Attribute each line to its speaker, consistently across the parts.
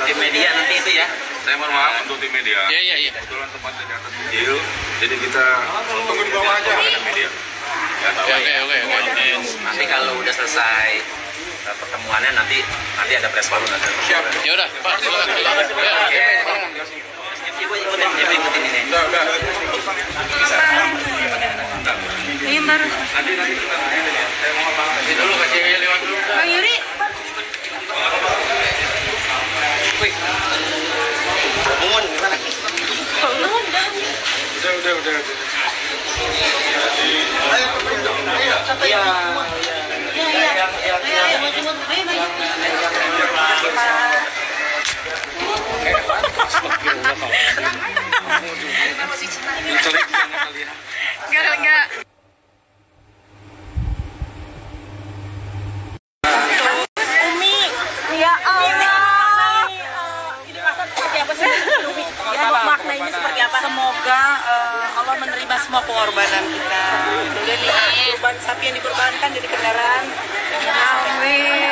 Speaker 1: tim media nanti itu ya.
Speaker 2: Saya mohon maaf untuk tim media.
Speaker 3: Iya.
Speaker 2: Kebetulan tempatnya di atas kecil, jadi kita untuk di bawah aja ada media.
Speaker 3: Oke.
Speaker 1: Nanti kalau udah selesai pertemuannya nanti ada press baru nanti.
Speaker 2: Siap.
Speaker 3: Ya udah, Pak. Silakan.
Speaker 1: Ibu ikutin ini.
Speaker 2: Udah.
Speaker 4: Ini baru.
Speaker 2: Nanti kita saya mohon maaf.
Speaker 3: Kasih dulu, kasih lewat dulu.
Speaker 4: Bang Yuri.
Speaker 1: Mumun gimana?
Speaker 2: Udah.
Speaker 4: Enggak. Umi, ya Allah. Seperti apa sih? Ya, maknanya seperti apa? Semoga Allah menerima semua pengorbanan kita. Kemudian korban sapi yang dikorbankan dari kendaraan. Amin.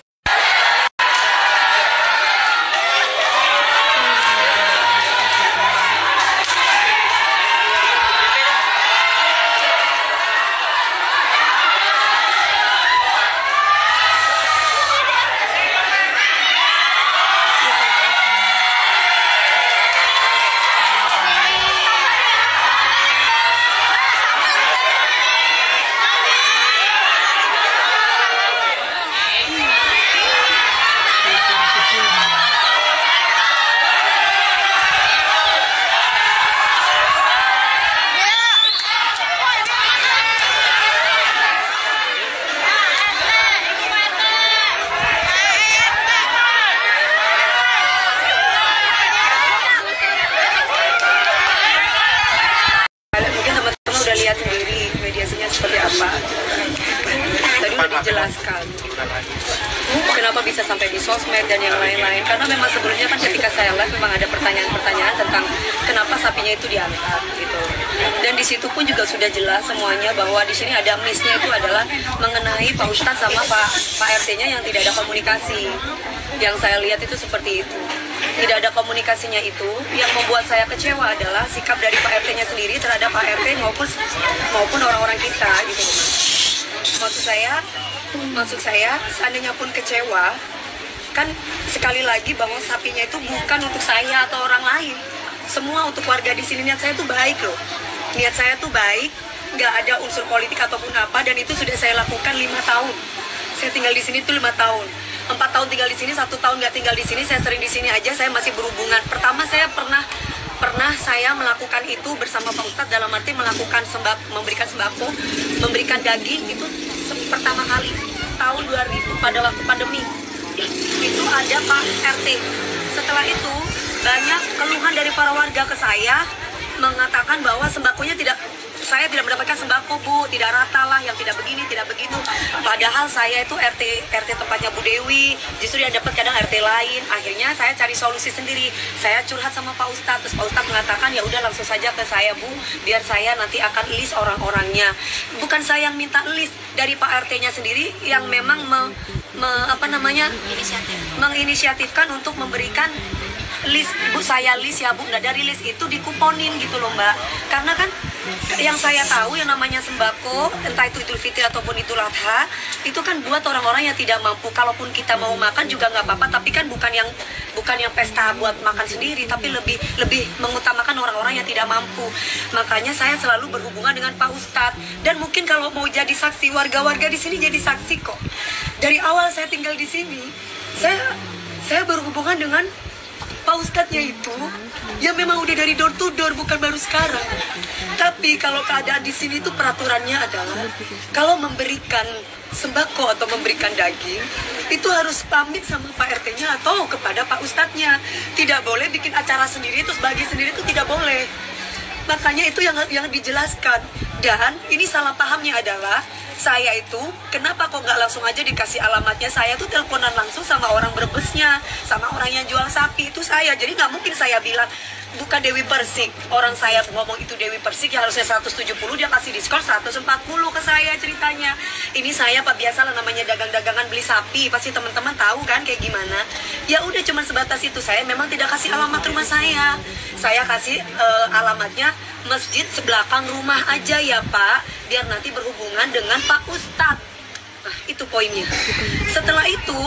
Speaker 4: Seperti apa tadi udah dijelaskan kenapa bisa sampai di sosmed dan yang lain-lain, karena memang sebelumnya kan ketika saya live memang ada pertanyaan-pertanyaan tentang kenapa sapinya itu diangkat gitu, dan di situ pun juga sudah jelas semuanya bahwa di sini ada miss-nya itu adalah mengenai Pak Ustadz sama Pak RT-nya yang tidak ada komunikasi. Yang saya lihat itu seperti itu, tidak ada komunikasinya. Itu yang membuat saya kecewa adalah sikap dari Pak RT-nya sendiri terhadap Pak RT maupun orang-orang kita gitu. Maksud saya seandainya pun kecewa, kan sekali lagi bahwa sapinya itu bukan untuk saya atau orang lain, semua untuk warga di sini. Niat saya tuh baik loh, niat saya tuh baik, nggak ada unsur politik ataupun apa, dan itu sudah saya lakukan 5 tahun. Saya tinggal di sini tuh 5 tahun. 4 tahun tinggal di sini, 1 tahun nggak tinggal di sini. Saya sering di sini aja, saya masih berhubungan. Pertama saya pernah saya melakukan itu bersama Pak Ustadz, dalam arti melakukan memberikan sembako, memberikan daging itu pertama kali tahun 2000 pada waktu pandemi. Itu ada Pak RT. Setelah itu banyak keluhan dari para warga ke saya mengatakan bahwa sembakonya saya tidak mendapatkan sembako, Bu, tidak rata lah, yang tidak begini, tidak begitu. Padahal saya itu RT tempatnya Bu Dewi, justru yang dapat kadang RT lain. Akhirnya saya cari solusi sendiri. Saya curhat sama Pak Ustadz, terus Pak Ustadz mengatakan ya udah langsung saja ke saya, Bu, biar saya nanti akan list orang-orangnya. Bukan saya yang minta list, dari Pak RT-nya sendiri yang memang menginisiatifkan untuk memberikan list. Bu, saya list ya Bu, nggak dari list itu dikuponin gitu loh Mbak. Karena kan yang saya tahu yang namanya sembako, entah itu Idul Fitri ataupun Idul Adha, itu kan buat orang-orang yang tidak mampu. Kalaupun kita mau makan juga nggak apa-apa, tapi kan bukan yang pesta buat makan sendiri, tapi lebih mengutamakan orang-orang yang tidak mampu. Makanya saya selalu berhubungan dengan Pak Ustadz, dan mungkin kalau mau jadi saksi, warga-warga di sini jadi saksi kok. Dari awal saya tinggal di sini, saya berhubungan dengan Pak Ustadznya itu ya memang udah dari door to door, bukan baru sekarang. Tapi kalau keadaan di sini tuh peraturannya adalah kalau memberikan sembako atau memberikan daging itu harus pamit sama Pak RT-nya atau kepada Pak Ustadznya. Tidak boleh bikin acara sendiri terus bagi sendiri, itu tidak boleh. Makanya itu yang dijelaskan. Dan ini salah pahamnya adalah saya itu kenapa kok nggak langsung aja dikasih alamatnya. Saya tuh teleponan langsung sama orang Brebesnya, sama orang yang jual sapi itu saya. Jadi nggak mungkin saya bilang bukan Dewi Persik. Orang saya ngomong itu Dewi Persik ya harusnya 170, dia kasih diskon 140 ke saya ceritanya. Ini saya Pak, biasalah namanya dagang-dagangan beli sapi, pasti teman-teman tahu kan kayak gimana. Ya udah cuman sebatas itu. Saya memang tidak kasih alamat rumah saya. Saya kasih alamatnya masjid sebelakang rumah aja ya Pak, biar nanti berhubungan dengan Pak Ustadz. Nah, itu poinnya. Setelah itu,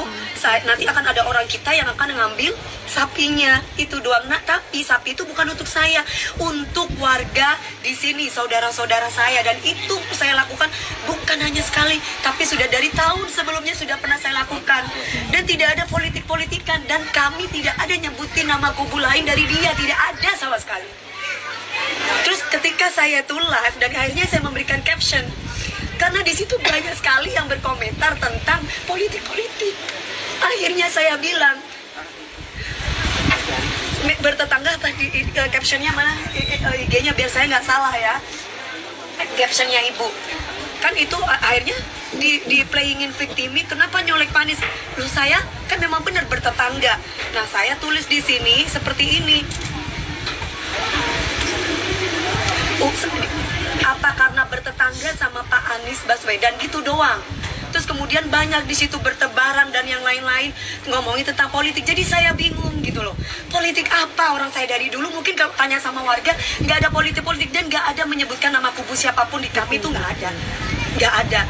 Speaker 4: nanti akan ada orang kita yang akan ngambil sapinya. Itu doang. Nah, tapi sapi itu bukan untuk saya, untuk warga di sini, saudara-saudara saya. Dan itu saya lakukan bukan hanya sekali, tapi sudah dari tahun sebelumnya sudah pernah saya lakukan. Dan tidak ada politik-politikan. Dan kami tidak ada nyebutin nama kubu lain dari dia. Tidak ada sama sekali. Terus ketika saya tuh live dan akhirnya saya memberikan caption, karena di situ banyak sekali yang berkomentar tentang politik-politik. Akhirnya saya bilang, bertetangga tadi captionnya mana? IG-nya biar saya nggak salah ya. Captionnya ibu. Kan itu akhirnya di playingin victimi, kenapa nyolek panis? Loh saya kan memang benar bertetangga. Nah saya tulis di sini seperti ini. Apa karena bertetangga sama Pak Anies Baswedan gitu doang. Terus kemudian banyak di situ bertebaran dan yang lain-lain ngomongin tentang politik. Jadi saya bingung gitu loh. Politik apa? Orang saya dari dulu mungkin kalau tanya sama warga nggak ada politik-politik dan nggak ada menyebutkan nama kubu siapapun di kami itu nggak ada. Nggak ada.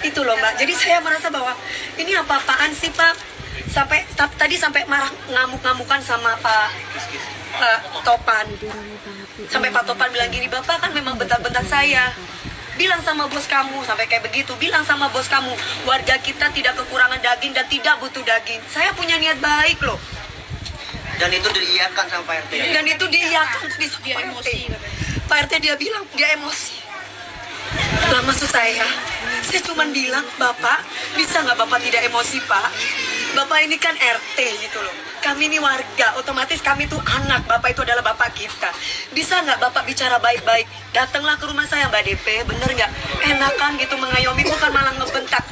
Speaker 4: Itu loh Mbak. Jadi saya merasa bahwa ini apa-apaan sih Pak? Tadi sampai marah ngamuk-ngamukan sama Pak Topan. Sampai Pak Topan bilang gini, Bapak kan memang bentak-bentak saya. Bilang sama bos kamu, sampai kayak begitu. Bilang sama bos kamu, warga kita tidak kekurangan daging dan tidak butuh daging. Saya punya niat baik loh.
Speaker 5: Dan itu diiyakan sama Pak RT.
Speaker 4: Dan itu diiyakan, dia emosi. Pak RT dia bilang, dia emosi. Lah maksud saya cuma bilang, Bapak, bisa nggak Bapak tidak emosi Pak? Bapak ini kan RT gitu loh. Kami ini warga, otomatis kami tuh anak. Bapak itu adalah Bapak kita. Bisa nggak Bapak bicara baik-baik? Datanglah ke rumah saya Mbak DP, bener nggak? Enakan gitu mengayomi, bukan malah ngebentak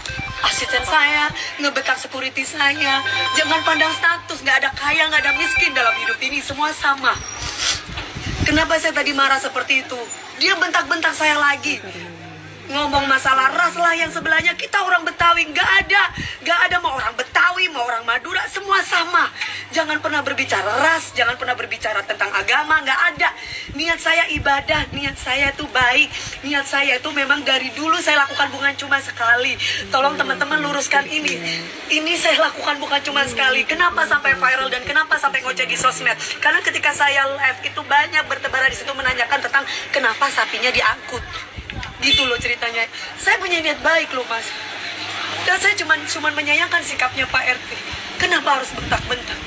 Speaker 4: asisten saya, ngebentak security saya. Jangan pandang status, nggak ada kaya, nggak ada miskin dalam hidup ini, semua sama. Kenapa saya tadi marah seperti itu? Dia bentak-bentak saya lagi. Ngomong masalah ras lah yang sebelahnya, kita orang Betawi, nggak ada mau orang Betawi, mau orang Madura, semua sama. Jangan pernah berbicara ras, jangan pernah berbicara tentang agama, nggak ada. Niat saya ibadah, niat saya itu baik, niat saya itu memang dari dulu saya lakukan bukan cuma sekali. Tolong teman-teman luruskan ini. Ini saya lakukan bukan cuma sekali. Kenapa sampai viral dan kenapa sampai ngoceh di sosmed? Karena ketika saya live itu banyak bertebaran di situ menanyakan tentang kenapa sapinya diangkut. Gitu loh ceritanya. Saya punya niat baik loh Mas. Dan saya cuma menyayangkan sikapnya Pak RT. Kenapa harus bentak-bentak?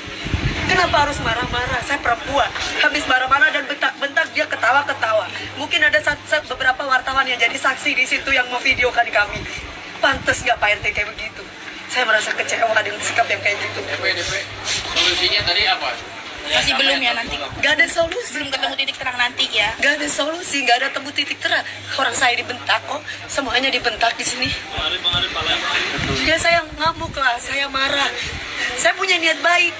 Speaker 4: Kenapa harus marah-marah? Saya perempuan. Habis marah-marah dan bentak-bentak dia ketawa-ketawa. Mungkin ada beberapa wartawan yang jadi saksi di situ yang mau videokan kami. Pantes nggak Pak RT kayak begitu? Saya merasa kecewa dengan sikap yang kayak gitu.
Speaker 3: DP. Solusinya tadi apa?
Speaker 6: Masih belum ya nanti?
Speaker 4: Gak ada solusi.
Speaker 6: Belum ketemu titik terang nanti ya?
Speaker 4: Gak ada solusi, gak ada temu titik terang. Orang saya dibentak kok, semuanya dibentak di sini. Ya saya ngamuk lah, saya marah. Saya punya niat baik,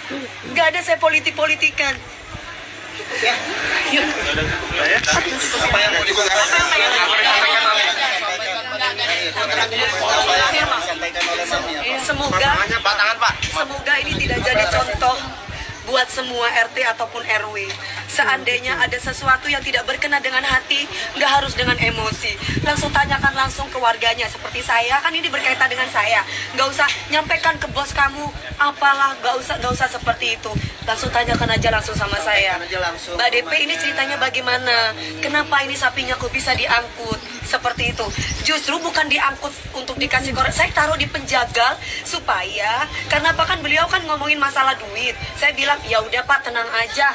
Speaker 4: gak ada saya politik-politikan. Yuk.
Speaker 5: Apa yang mau disampaikan oleh Mami?
Speaker 4: Semoga ini tidak jadi contoh buat semua RT ataupun RW. Seandainya ada sesuatu yang tidak berkenan dengan hati, nggak harus dengan emosi. Langsung tanyakan langsung ke warganya. Seperti saya, kan ini berkaitan dengan saya. Nggak usah nyampaikan ke bos kamu, apalah, nggak usah seperti itu. Langsung tanyakan aja langsung sama saya. Mbak DP ini ceritanya bagaimana? Kenapa ini sapinya kok bisa diangkut? Seperti itu. Justru bukan diangkut untuk dikasih korek. Saya taruh di penjagal supaya, karena apa kan beliau kan ngomongin masalah duit. Saya bilang ya udah Pak tenang aja.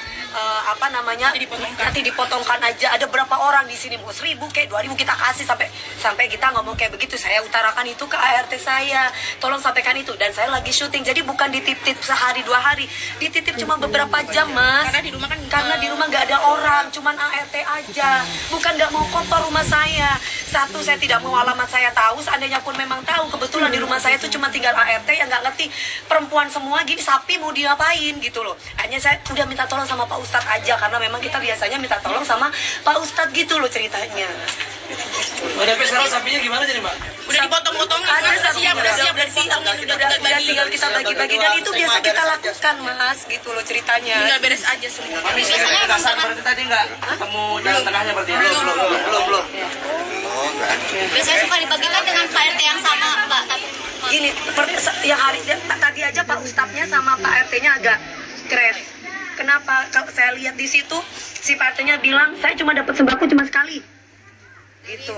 Speaker 4: Nanti dipotongkan aja. Ada berapa orang di sini mau 1.000 kayak 2.000 kita kasih sampai kita ngomong kayak begitu. Saya utarakan itu ke ART saya. Tolong sampaikan itu. Dan saya lagi syuting. Jadi bukan dititip sehari 2 hari. Dititip cuma beberapa jam Mas.
Speaker 6: Karena di rumah
Speaker 4: nggak ada orang. Cuman ART aja. Bukan nggak mau kotor rumah saya. Satu, saya tidak mau alamat saya tahu. Seandainya pun memang tahu, kebetulan di rumah saya itu cuma tinggal ART yang nggak ngerti perempuan semua gini, sapi mau diapain gitu loh. Akhirnya saya udah minta tolong sama Pak Ustadz aja, karena memang kita biasanya minta tolong sama Pak Ustadz gitu loh ceritanya.
Speaker 5: Udah sekarang sapinya gimana jadi Mbak?
Speaker 6: Udah dipotong-potong,
Speaker 4: Ada
Speaker 6: udah siap, udah dipotongin, udah tinggal
Speaker 4: dan
Speaker 6: bagi.
Speaker 4: tinggal kita bagi-bagi, dan itu biasa kita lakukan Mas gitu loh ceritanya.
Speaker 6: Tinggal beres aja semua.
Speaker 5: Biasanya dasar berarti tadi nggak ketemu jalan tengahnya berarti ya? Belum.
Speaker 7: Biasanya suka dibagikan dengan Pak RT yang sama, Mbak. Tapi
Speaker 4: Gini, seperti yang hari tadi aja Pak Ustadznya sama Pak RT-nya agak crash. Kenapa? Kalau saya lihat di situ si Pak RT-nya bilang saya cuma dapat sembako cuma sekali. Gitu.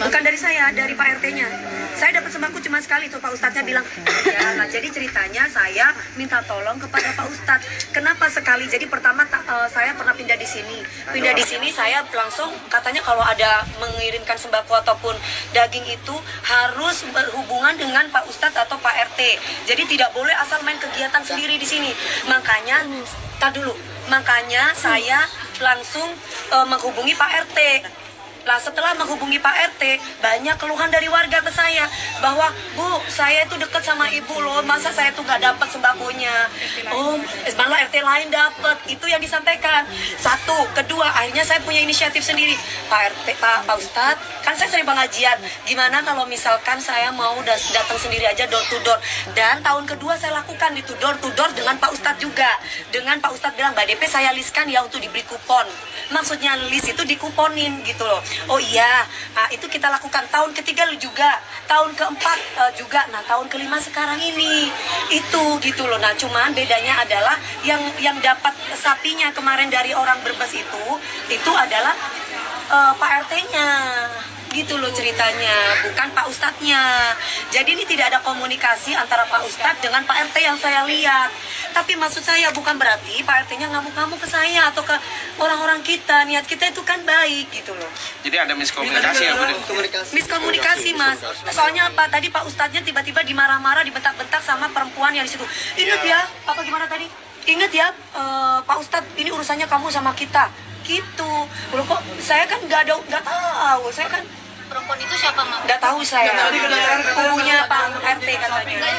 Speaker 4: Bukan dari saya, dari Pak RT-nya. Saya dapat sembako cuma sekali, tuh Pak Ustadznya bilang. Ya, nah jadi ceritanya saya minta tolong kepada Pak Ustadz. Kenapa sekali? Jadi pertama saya pernah pindah di sini. Pindah di sini saya langsung katanya kalau ada mengirimkan sembako ataupun daging itu harus berhubungan dengan Pak Ustadz atau Pak RT. Jadi tidak boleh asal main kegiatan sendiri di sini. Makanya makanya saya langsung menghubungi Pak RT. Lah setelah menghubungi Pak RT, banyak keluhan dari warga ke saya bahwa Bu, saya itu dekat sama ibu loh, masa saya tuh nggak dapat sembakonya. Oh, malah RT lain dapat. Itu yang disampaikan. Satu, kedua, akhirnya saya punya inisiatif sendiri. Pak RT, Pak Ustadz, kan saya sering pengajian. Gimana kalau misalkan saya mau datang sendiri aja door to door. Dan tahun kedua saya lakukan itu door to door dengan Pak Ustadz juga. Dengan Pak Ustadz bilang, Mbak DP saya listkan ya untuk diberi kupon. Maksudnya list itu dikuponin gitu loh. Oh iya, nah, itu kita lakukan tahun ketiga juga, tahun keempat juga, nah tahun kelima sekarang ini itu gitu loh. Nah cuman bedanya adalah yang dapat sapinya kemarin dari orang Brebes itu adalah Pak RT-nya. Gitu loh ceritanya, bukan Pak Ustadznya. Jadi ini tidak ada komunikasi antara Pak Ustadz dengan Pak RT yang saya lihat. Tapi maksud saya bukan berarti Pak RT-nya ngamuk-ngamuk ke saya atau ke orang-orang kita. Niat kita itu kan baik gitu loh.
Speaker 2: Jadi ada miskomunikasi ya, Bu?
Speaker 4: Miskomunikasi Mas. Soalnya apa? Tadi Pak Ustadznya tiba-tiba dimarah-marah, dibentak-bentak sama perempuan yang di situ. Ingat ya, apa gimana tadi? Ingat ya, Pak Ustadz, ini urusannya kamu sama kita. Gitu. Loh kok saya kan nggak tahu. Saya kan
Speaker 7: perempuan itu siapa, Mak?
Speaker 4: nggak tahu saya. Kubunya Pak RT katanya.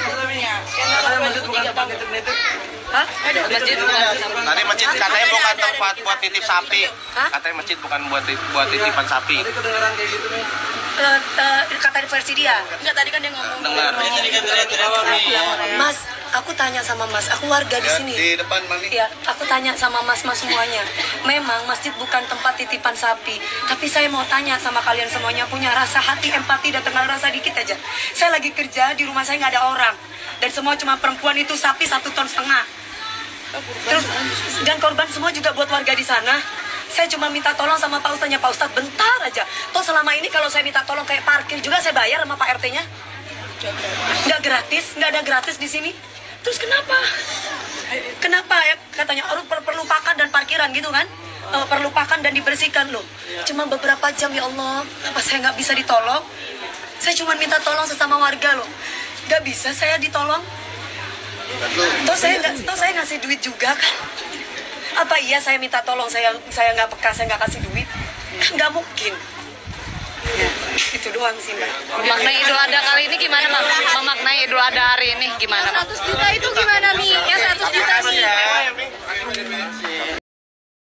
Speaker 4: Hah?
Speaker 3: Masjid
Speaker 2: Tadi masjid katanya bukan tempat buat titip sapi. Katanya masjid bukan buat titipan sapi.
Speaker 4: Kata versi dia.
Speaker 6: Enggak, tadi kan dia ngomong.
Speaker 2: Dengar.
Speaker 4: Mas, aku tanya sama Mas, aku warga di sini.
Speaker 5: Di depan Mami.
Speaker 4: Ya, aku tanya sama mas-mas semuanya. Memang masjid bukan tempat titipan sapi. Tapi saya mau tanya sama kalian semuanya, punya rasa hati, empati, dan tenang rasa dikit aja. Saya lagi kerja, di rumah saya nggak ada orang. Dan semua cuma perempuan itu sapi 1,5 ton. Terus, dan korban semua juga buat warga di sana. Saya cuma minta tolong sama Pak Ustadznya, Pak Ustadz bentar aja. Toh selama ini kalau saya minta tolong kayak parkir juga saya bayar sama Pak RT-nya. Nggak gratis, nggak ada gratis di sini. Terus kenapa? Kenapa ya katanya perlu pakan dan parkiran gitu kan? Perlu pakan dan dibersihkan loh. Cuma beberapa jam ya Allah, apa saya nggak bisa ditolong? Saya cuma minta tolong sesama warga loh. Nggak bisa saya ditolong. Toh saya ngasih duit juga kan? Apa iya saya minta tolong saya nggak peka, saya nggak kasih duit? Nggak mungkin. Ya, itu doang sih Mbak.
Speaker 8: Memaknai Idul Adha kali ini gimana, Mak? Memaknai Idul Adha hari ini gimana, Mak?
Speaker 6: 100 juta itu gimana, Mi? Yang 100 juta, Mi?